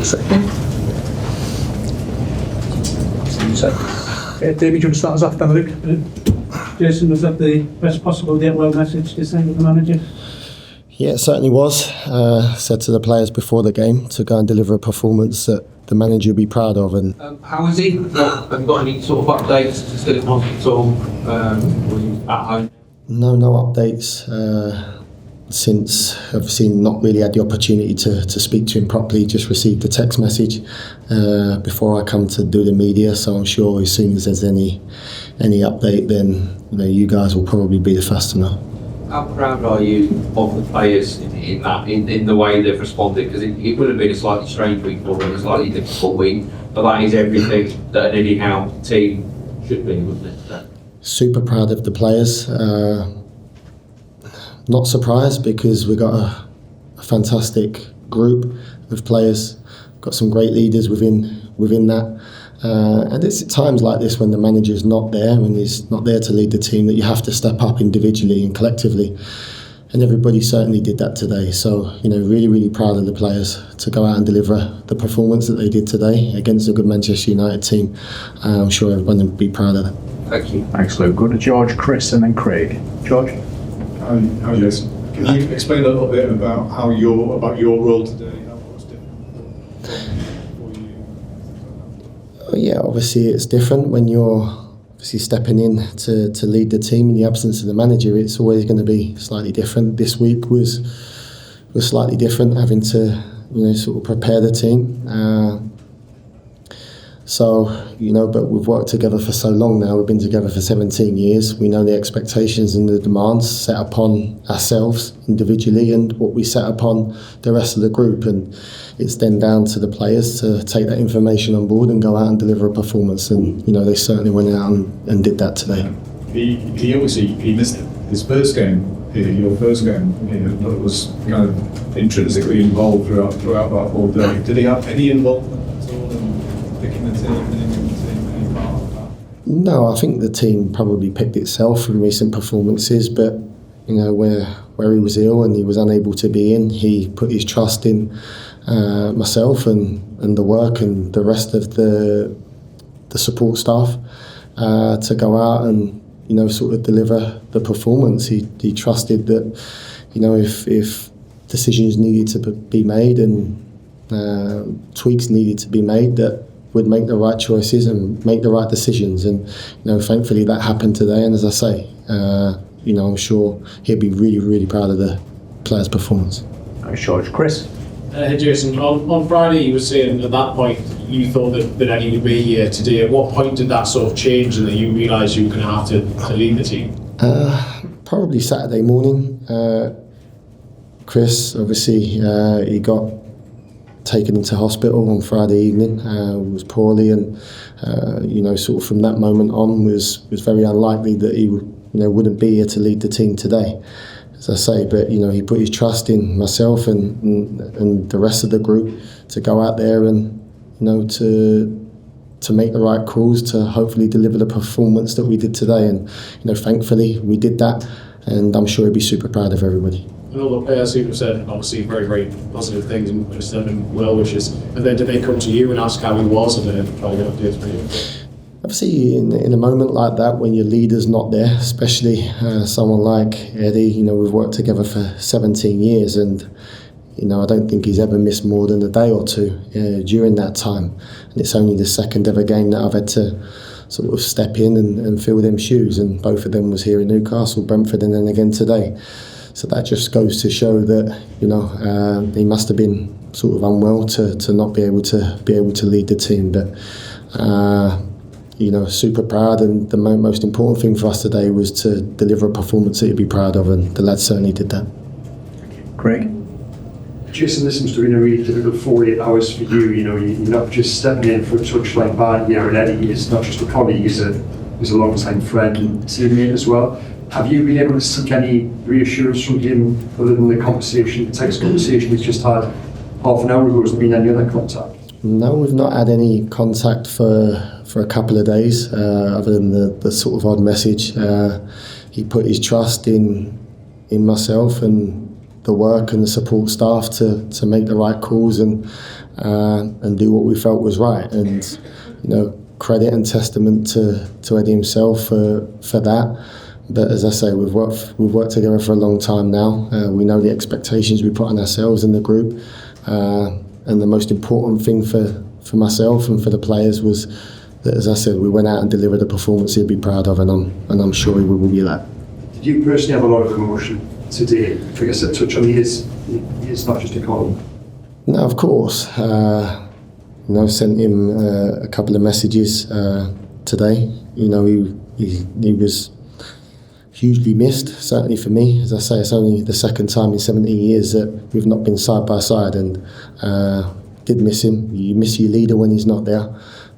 second. David, do you want to start us off then, Luke? Jason, was that the best possible get-well message to send to the manager? Yeah, it certainly was. Said to the players before the game to go and deliver a performance that the manager will be proud of. And how is he? Have you got any sort of updates to still in hospital? Were you at home? No updates. Since obviously not really had the opportunity to speak to him properly, just received a text message before I come to do the media, so I'm sure as soon as there's any update, then you guys will probably be the first to know. How proud are you of the players in the way they've responded? Because it would have been a slightly strange week for them, a slightly difficult week, but that is everything that an Eddie Howe team should be, wouldn't it? Super proud of the players. Not surprised because we've got a fantastic group of players, got some great leaders within that. And it's at times like this when the manager's not there and he's not there to lead the team that you have to step up individually and collectively. And everybody certainly did that today. So, really, really proud of the players to go out and deliver the performance that they did today against a good Manchester United team. I'm sure everyone will be proud of them. Thank you. Thanks, Luke. Go to George, Chris and then Craig. George? Yes. Can you explain a little bit about your role today? How it was different for you? Yeah, obviously it's different when you're obviously stepping in to lead the team in the absence of the manager. It's always going to be slightly different. This week was slightly different, having to sort of prepare the team. But we've worked together for so long now. We've been together for 17 years. We know the expectations and the demands set upon ourselves individually and what we set upon the rest of the group. And it's then down to the players to take that information on board and go out and deliver a performance. And, they certainly went out and did that today. He obviously missed his first game here, your first game. But was kind of intrinsically involved throughout that whole day. Did he have any involvement at all in picking the team any part of that? No, I think the team probably picked itself from recent performances, but where he was ill and he was unable to be in, he put his trust in myself and the work and the rest of the support staff to go out and sort of deliver the performance. He trusted that if decisions needed to be made and tweaks needed to be made, that we'd make the right choices and make the right decisions. And thankfully that happened today. And as I say, I'm sure he'll be really, really proud of the players' performance. Thanks, George. Chris? Hey Jason, on Friday you were saying at that point you thought that Eddie would be here today. At what point did that sort of change and that you realised you were going to have to lead the team? Probably Saturday morning. Chris, obviously, he got taken into hospital on Friday evening, was poorly, and sort of from that moment on was very unlikely that he wouldn't be here to lead the team today. As I say, but he put his trust in myself and the rest of the group to go out there and to make the right calls to hopefully deliver the performance that we did today. And thankfully we did that, and I'm sure he'll be super proud of everybody. And all the players who have said obviously very, very positive things and just sending well wishes. And then did they come to you and ask how he was and then try to get updates for you? Obviously, in a moment like that, when your leader's not there, especially someone like Eddie, we've worked together for 17 years, and I don't think he's ever missed more than a day or two during that time. And it's only the second ever game that I've had to sort of step in and fill them shoes, and both of them was here in Newcastle, Brentford, and then again today. So that just goes to show that he must have been sort of unwell to not be able to lead the team, but. Super proud, and the most important thing for us today was to deliver a performance that you'd be proud of, and the lads certainly did that. Craig? Jason, this must have been a really difficult 48 hours for you. You're not just stepping in for a touchline back. And Eddie is not just a colleague, he's a long-time friend and teammate as well. Have you been able to seek any reassurance from him other than the text conversation he's just had half an hour ago? Has there been any other contact? No, we've not had any contact for a couple of days, other than the sort of odd message. He put his trust in myself and the work and the support staff to make the right calls and do what we felt was right. And credit and testament to Eddie himself for that. But as I say, we've worked together for a long time now. We know the expectations we put on ourselves in the group, and the most important thing for myself and for the players was that, as I said, we went out and delivered a performance he'd be proud of, and I'm sure he will be that. Did you personally have a lot of emotion today? I guess a touch on he is not just a column. No, of course. Sent him a couple of messages today. He was hugely missed, certainly for me. As I say, it's only the second time in 17 years that we've not been side by side, and did miss him. You miss your leader when he's not there.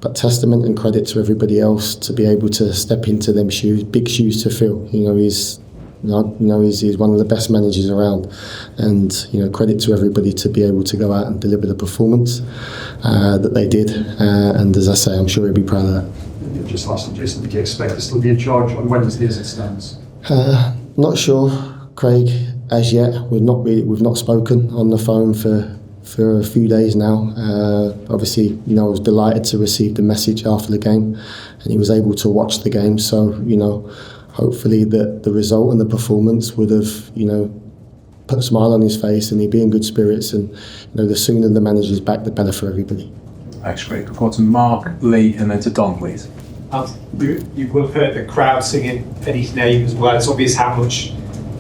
But testament and credit to everybody else to be able to step into them shoes, big shoes to fill. He's one of the best managers around, and credit to everybody to be able to go out and deliver the performance that they did. And as I say, I'm sure he'll be proud of that. Just lastly, Jason, do you expect to still be in charge on Wednesday as it stands? Not sure, Craig. As yet, we've not spoken on the phone for a few days now. Obviously, I was delighted to receive the message after the game, and he was able to watch the game. So, hopefully the result and the performance would have, put a smile on his face, and he'd be in good spirits. And the sooner the manager's back, the better for everybody. Thanks, Craig. We've got to Mark, Lee, and then to Don, please. You will have heard the crowd singing Eddie's name as well. It's obvious how much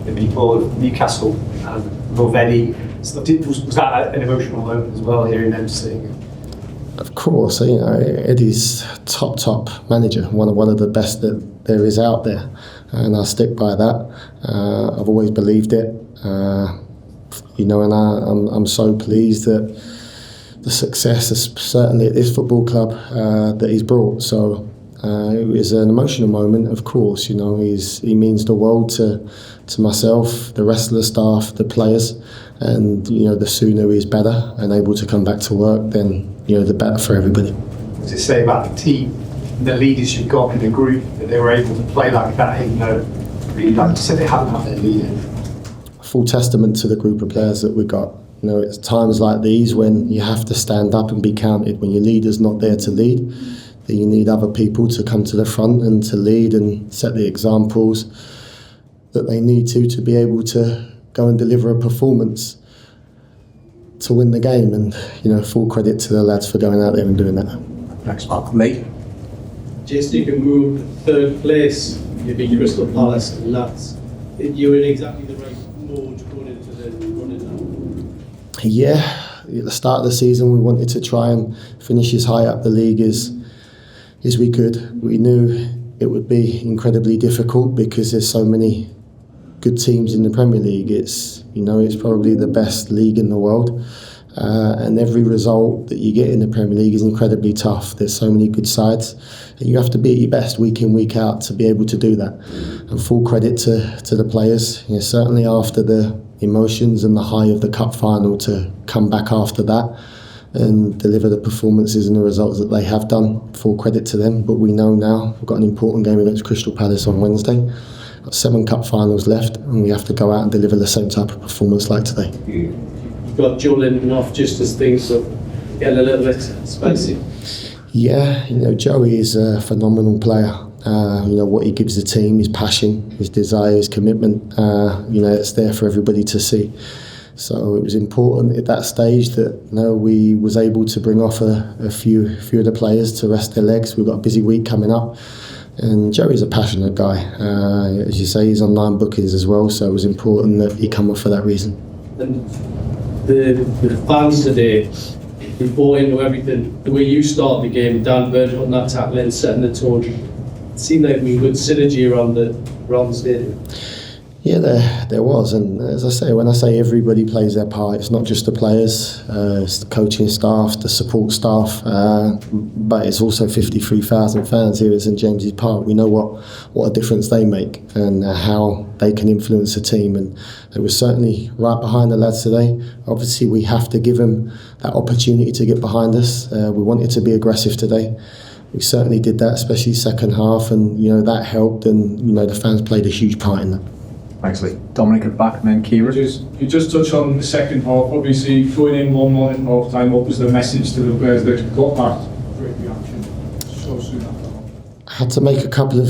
the people of Newcastle love Eddie. So was that an emotional moment as well, hearing them sing? Of course, Eddie's top manager, one of the best that there is out there, and I stick by that. I've always believed it, and I'm so pleased that the success, is certainly at this football club, that he's brought. So it was an emotional moment, of course. He means the world to myself, the rest of the staff, the players, and the sooner he's better and able to come back to work, then the better for everybody. What does it say about the team, the leaders you've got in the group, that they were able to play like that, even though, really, like you said, they haven't had their leader? Full testament to the group of players that we've got. It's times like these when you have to stand up and be counted. When your leader's not there to lead, then you need other people to come to the front and to lead and set the examples that they need to be able to go and deliver a performance to win the game. And full credit to the lads for going out there and doing that. Thanks, Mark. Lee. Jason, you can move third place. You beat Crystal Palace and lads. You're in exactly the right mode going into the running now. Yeah, at the start of the season we wanted to try and finish as high up the league as we could. We knew it would be incredibly difficult because there's so many good teams in the Premier League. It's probably the best league in the world, and every result that you get in the Premier League is incredibly tough. There's so many good sides, and you have to be at your best week in, week out to be able to do that. And full credit to the players. Certainly after the emotions and the high of the cup final, to come back after that and deliver the performances and the results that they have done. Full credit to them. But we know now we've got an important game against Crystal Palace on Wednesday. Got 7 cup finals left, and we have to go out and deliver the same type of performance like today. You've got Joelinton off just as things are getting a little bit spicy. Yeah, Joey is a phenomenal player. What he gives the team, his passion, his desire, his commitment, it's there for everybody to see. So it was important at that stage that we was able to bring off a few of the players to rest their legs. We've got a busy week coming up, and Joey's a passionate guy. As you say, he's on 9 bookings as well, so it was important that he come off for that reason. And the fans today, we bought into everything. The way you started the game, Dan Bird on that tackle and setting the tone, it seemed like we had good synergy around the stadium. Yeah, there was, and as I say, when I say everybody plays their part, it's not just the players, it's the coaching staff, the support staff, but it's also 53,000 fans here at St James's Park. We know what a difference they make and how they can influence a team, and it was certainly right behind the lads today. Obviously, we have to give them that opportunity to get behind us. We wanted to be aggressive today. We certainly did that, especially second half, and that helped, and the fans played a huge part in that. Thanks, Lee. Dominic at the back, and then Kieran. You just touched on the second half. Obviously, going in 1-1 in half time. What was the message to the players that got that great reaction so soon after? Had to make a couple of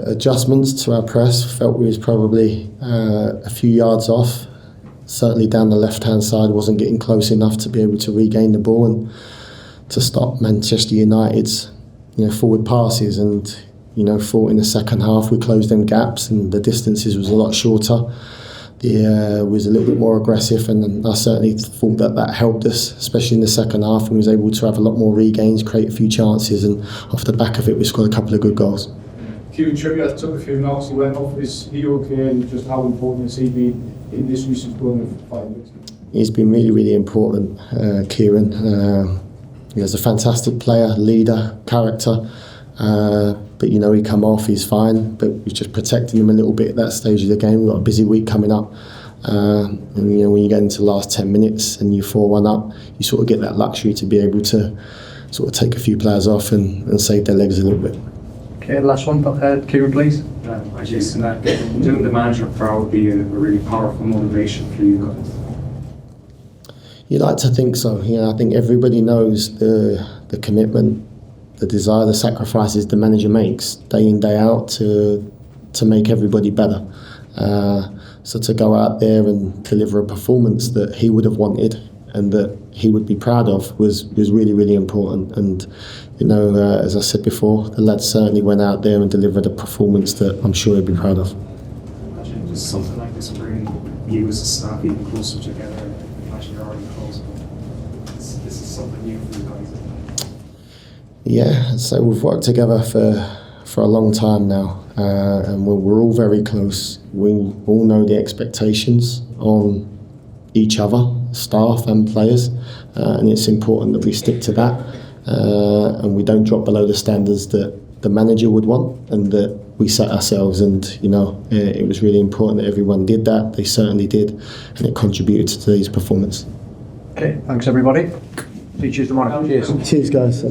adjustments to our press. Felt we was probably a few yards off. Certainly down the left-hand side, wasn't getting close enough to be able to regain the ball and to stop Manchester United's forward passes. And thought in the second half we closed them gaps and the distances was a lot shorter. Was a little bit more aggressive, and I certainly thought that helped us, especially in the second half, and was able to have a lot more regains, create a few chances, and off the back of it we scored a couple of good goals. Kieran Trippier took a few knocks, he went off. Is he okay, and just how important has he been in this recent run of 5 weeks? He's been really, really important, Kieran. He's a fantastic player, leader, character. But he come off, he's fine, but we're just protecting him a little bit at that stage of the game. We've got a busy week coming up, and when you get into the last 10 minutes and you're 4-1 up, you sort of get that luxury to be able to sort of take a few players off and save their legs a little bit. Okay, last one, Kieran, please. Jason, doing the manager proud would be a really powerful motivation for you guys. You like to think so. I think everybody knows the commitment, the desire, the sacrifices the manager makes day in, day out to make everybody better. So to go out there and deliver a performance that he would have wanted and that he would be proud of was really, really important. And as I said before, the lads certainly went out there and delivered a performance that I'm sure he'd be proud of. Imagine just something like this bring you as a staff even closer together. Imagine you're already close. This is something new for you guys. Yeah, so we've worked together for a long time now, and we're all very close. We all know the expectations on each other, staff and players, and it's important that we stick to that, and we don't drop below the standards that the manager would want and that we set ourselves. And it was really important that everyone did that. They certainly did, and it contributed to today's performance. Okay, thanks everybody. See you tomorrow. Cheers. Cheers, guys.